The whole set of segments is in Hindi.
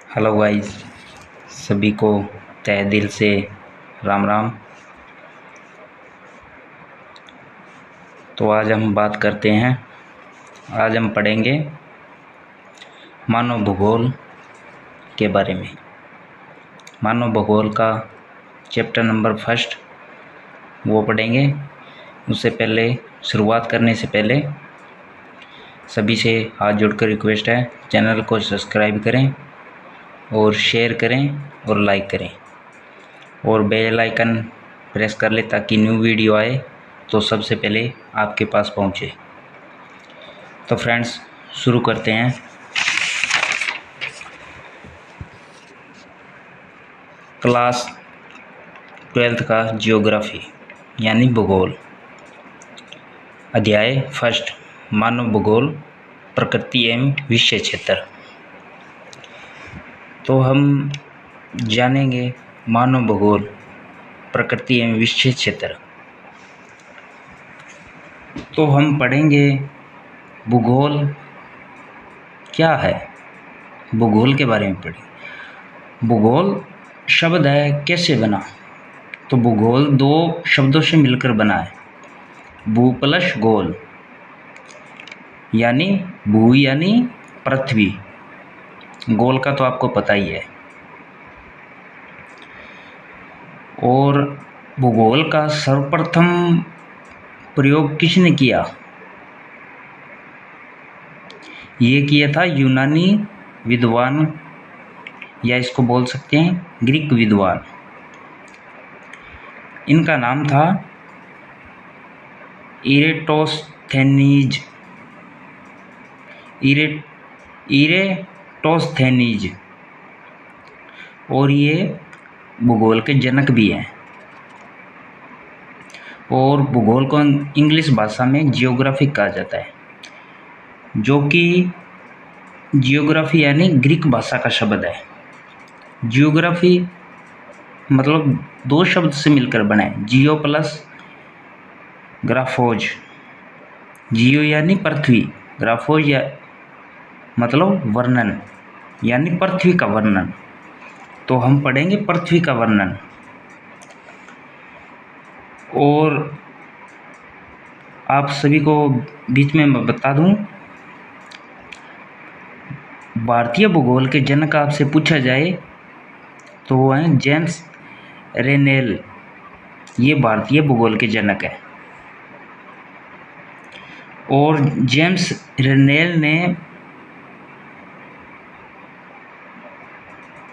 हेलो गाइस, सभी को तहे दिल से राम राम। तो आज हम बात करते हैं, आज हम पढ़ेंगे मानव भूगोल के बारे में। मानव भूगोल का चैप्टर नंबर फर्स्ट वो पढ़ेंगे। उससे पहले शुरुआत करने से पहले सभी से हाथ जोड़कर रिक्वेस्ट है, चैनल को सब्सक्राइब करें और शेयर करें और लाइक करें और बेल आइकन प्रेस कर ले ताकि न्यू वीडियो आए तो सबसे पहले आपके पास पहुंचे। तो फ्रेंड्स, शुरू करते हैं। क्लास 12th का जियोग्राफी यानी भूगोल, अध्याय फर्स्ट, मानव भूगोल, प्रकृति एवं विषय क्षेत्र। तो हम जानेंगे मानव भूगोल, प्रकृति एवं विषय क्षेत्र। तो हम पढ़ेंगे भूगोल क्या है, भूगोल के बारे में पढ़ें। भूगोल शब्द है, कैसे बना? तो भूगोल दो शब्दों से मिलकर बना है, भू प्लस गोल, यानी भू यानी पृथ्वी, गोल का तो आपको पता ही है। और भूगोल का सर्वप्रथम प्रयोग किसने किया? ये किया था यूनानी विद्वान, या इसको बोल सकते हैं ग्रीक विद्वान। इनका नाम था इरेटोस्थेनीज। इरेटोस्थेनीज, और ये भूगोल के जनक भी हैं। और भूगोल को इंग्लिश भाषा में जियोग्राफी कहा जाता है, जो कि जियोग्राफी यानी ग्रीक भाषा का शब्द है। जियोग्राफी मतलब दो शब्द से मिलकर बना है, जियो प्लस ग्राफोज। जियो यानी पृथ्वी, ग्राफोज या मतलब वर्णन, यानी पृथ्वी का वर्णन। तो हम पढ़ेंगे पृथ्वी का वर्णन। और आप सभी को बीच में मैं बता दूं, भारतीय भूगोल के जनक आपसे पूछा जाए तो वो हैं जेम्स रेनेल। ये भारतीय भूगोल के जनक है। और जेम्स रेनेल ने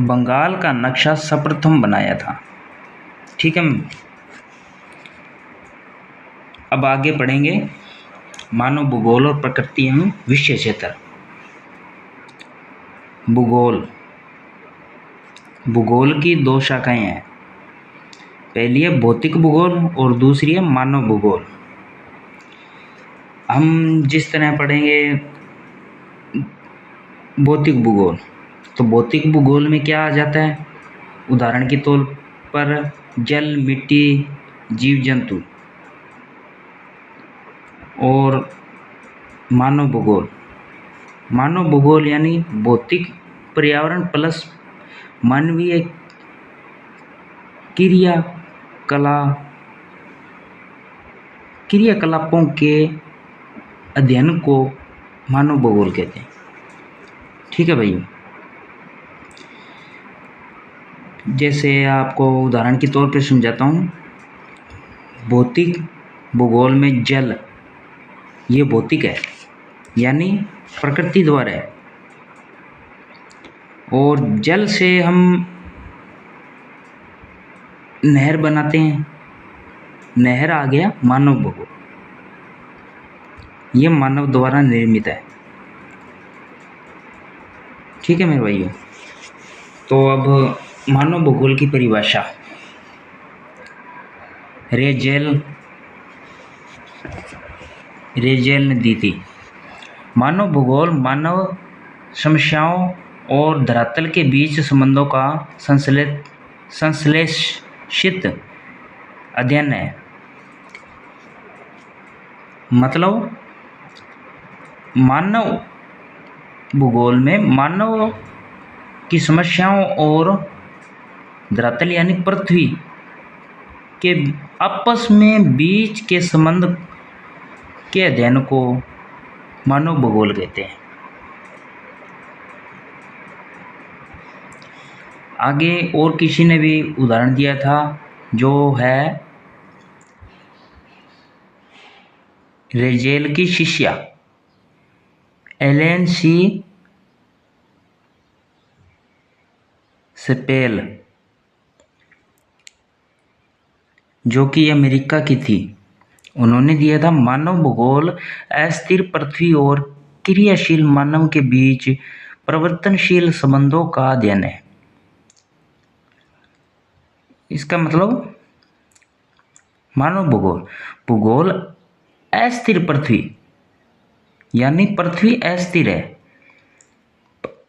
बंगाल का नक्शा सर्वप्रथम बनाया था। ठीक है, अब आगे पढ़ेंगे मानव भूगोल और प्रकृति एवं विषय क्षेत्र। भूगोल की दो शाखाएं हैं, पहली है भौतिक भूगोल और दूसरी है मानव भूगोल। हम जिस तरह पढ़ेंगे भौतिक भूगोल, तो भौतिक भूगोल में क्या आ जाता है? उदाहरण के तौर पर जल, मिट्टी, जीव जंतु। और मानव भूगोल यानी भौतिक पर्यावरण प्लस मानवीय क्रियाकलापों के अध्ययन को मानव भूगोल कहते हैं। ठीक है भाई, जैसे आपको उदाहरण के तौर पर समझाता हूँ। भौतिक भूगोल में जल, ये भौतिक है यानी प्रकृति द्वारा है। और जल से हम नहर बनाते हैं, नहर आ गया मानव भूगोल, ये मानव द्वारा निर्मित है। ठीक है मेरे भाइयों, तो अब मानव भूगोल की परिभाषा रेजेल ने दी थी। मानव भूगोल मानव समस्याओं और धरातल के बीच संबंधों का संश्लेषित अध्ययन है। मतलब मानव भूगोल में मानव की समस्याओं और धरातल यानी पृथ्वी के आपस में बीच के संबंध के अध्ययन को मानव भूगोल कहते हैं। आगे और किसी ने भी उदाहरण दिया था जो है रेजेल की शिष्या एलेन सी स्पेल, जो कि अमेरिका की थी। उन्होंने दिया था मानव भूगोल अस्थिर पृथ्वी और क्रियाशील मानव के बीच परिवर्तनशील संबंधों का अध्ययन है। इसका मतलब मानव भूगोल अस्थिर पृथ्वी यानी पृथ्वी अस्थिर है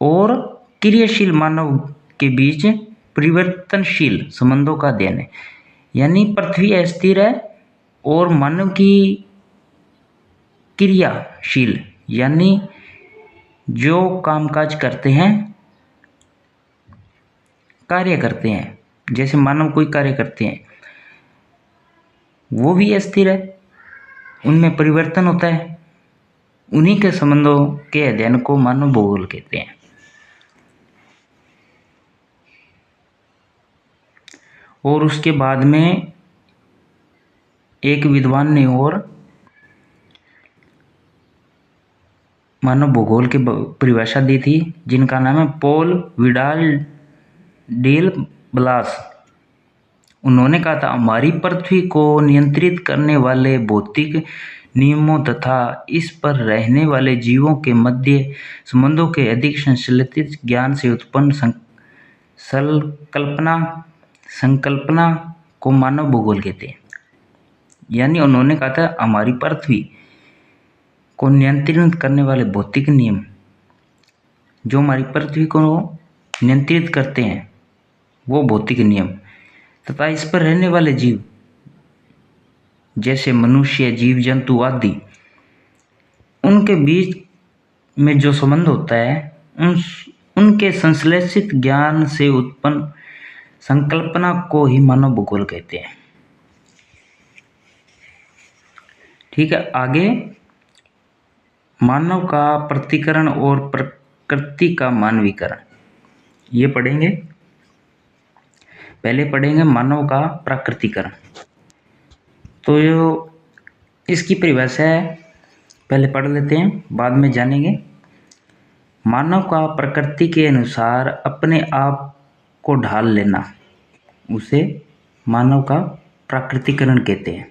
और क्रियाशील मानव के बीच परिवर्तनशील संबंधों का अध्ययन है। यानी पृथ्वी अस्थिर है और मानव की क्रियाशील यानी जो कामकाज करते हैं, कार्य करते हैं, जैसे मानव कोई कार्य करते हैं वो भी अस्थिर है, उनमें परिवर्तन होता है। उन्हीं के संबंधों के अध्ययन को मानव भूगोल कहते हैं। और उसके बाद में एक विद्वान ने और मानव भूगोल की परिभाषा दी थी जिनका नाम है पॉल विडाल डेल ब्लास। उन्होंने कहा था हमारी पृथ्वी को नियंत्रित करने वाले भौतिक नियमों तथा इस पर रहने वाले जीवों के मध्य संबंधों के अधिक संश्लेषित ज्ञान से उत्पन्न संकल्पना को मानव भूगोल कहते हैं। यानी उन्होंने कहा था हमारी पृथ्वी को नियंत्रित करने वाले भौतिक नियम जो हमारी पृथ्वी को नियंत्रित करते हैं वो भौतिक नियम तथा इस पर रहने वाले जीव जैसे मनुष्य, जीव जंतु आदि, उनके बीच में जो संबंध होता है उनके संश्लेषित ज्ञान से उत्पन्न संकल्पना को ही मानव भूगोल कहते हैं। ठीक है, आगे मानव का प्रकटीकरण और प्रकृति का मानवीकरण ये पढ़ेंगे। पहले पढ़ेंगे मानव का प्रकटीकरण। तो जो इसकी परिभाषा है पहले पढ़ लेते हैं, बाद में जानेंगे। मानव का प्रकृति के अनुसार अपने आप को ढाल लेना उसे मानव का प्रकटीकरण कहते हैं।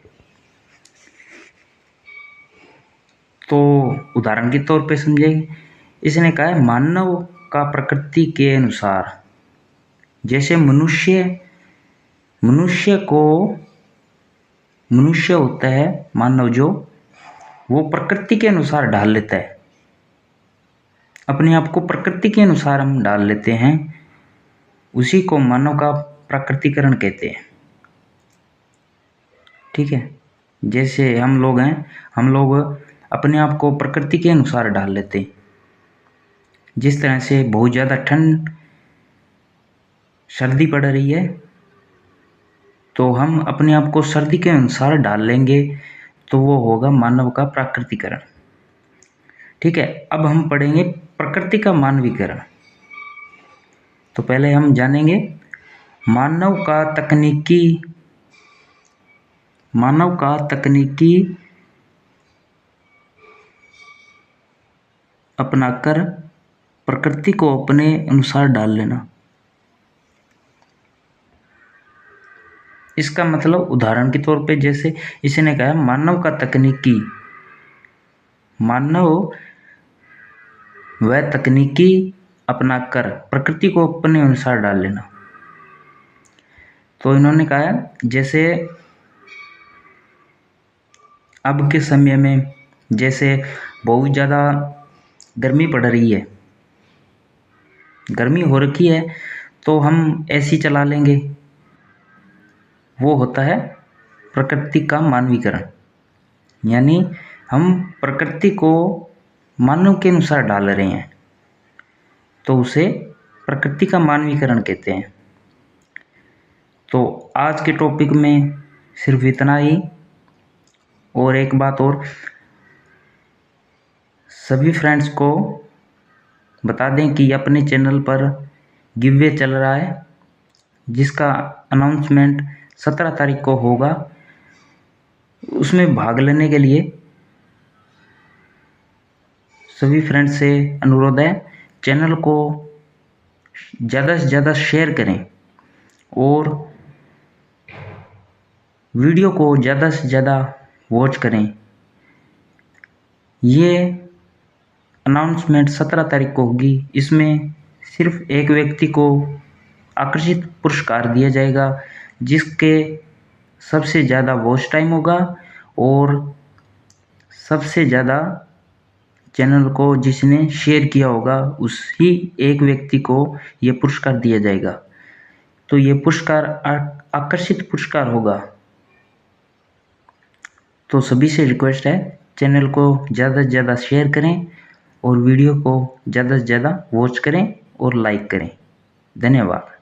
तो उदाहरण के तौर पे समझेंगे। इसने कहा है मानव का प्रकृति के अनुसार, जैसे मनुष्य होता है मानव, जो वो प्रकृति के अनुसार ढाल लेता है, अपने आप को प्रकृति के अनुसार हम ढाल लेते हैं, उसी को मानव का प्रकटीकरण कहते हैं। ठीक है, जैसे हम लोग हैं, हम लोग अपने आप को प्रकृति के अनुसार ढाल लेते हैं। जिस तरह से बहुत ज़्यादा ठंड सर्दी पड़ रही है तो हम अपने आप को सर्दी के अनुसार ढाल लेंगे, तो वो होगा मानव का प्राकृतिकरण। ठीक है, अब हम पढ़ेंगे प्रकृति का मानवीकरण। तो पहले हम जानेंगे मानव का तकनीकी अपनाकर प्रकृति को अपने अनुसार डाल लेना। इसका मतलब उदाहरण के तौर पे जैसे इसने कहा मानव व तकनीकी अपनाकर प्रकृति को अपने अनुसार डाल लेना। तो इन्होंने कहा जैसे अब के समय में जैसे बहुत ज़्यादा गर्मी पड़ रही है, गर्मी हो रखी है, तो हम एसी चला लेंगे, वो होता है प्रकृति का मानवीकरण। यानी हम प्रकृति को मानव के अनुसार डाल रहे हैं, तो उसे प्रकृति का मानवीकरण कहते हैं। तो आज के टॉपिक में सिर्फ इतना ही। और एक बात और, सभी फ्रेंड्स को बता दें कि अपने चैनल पर गिव अवे चल रहा है, जिसका अनाउंसमेंट 17 तारीख को होगा। उसमें भाग लेने के लिए सभी फ्रेंड्स से अनुरोध है, चैनल को ज़्यादा से ज़्यादा शेयर करें और वीडियो को ज़्यादा से ज़्यादा वॉच करें। ये अनाउंसमेंट 17 तारीख को होगी। इसमें सिर्फ एक व्यक्ति को आकर्षित पुरस्कार दिया जाएगा, जिसके सबसे ज़्यादा वॉच टाइम होगा और सबसे ज़्यादा चैनल को जिसने शेयर किया होगा, उसी एक व्यक्ति को ये पुरस्कार दिया जाएगा। तो ये पुरस्कार आकर्षित पुरस्कार होगा। तो सभी से रिक्वेस्ट है, चैनल को ज़्यादा से ज़्यादा शेयर करें और वीडियो को ज़्यादा से ज़्यादा वॉच करें और लाइक करें। धन्यवाद।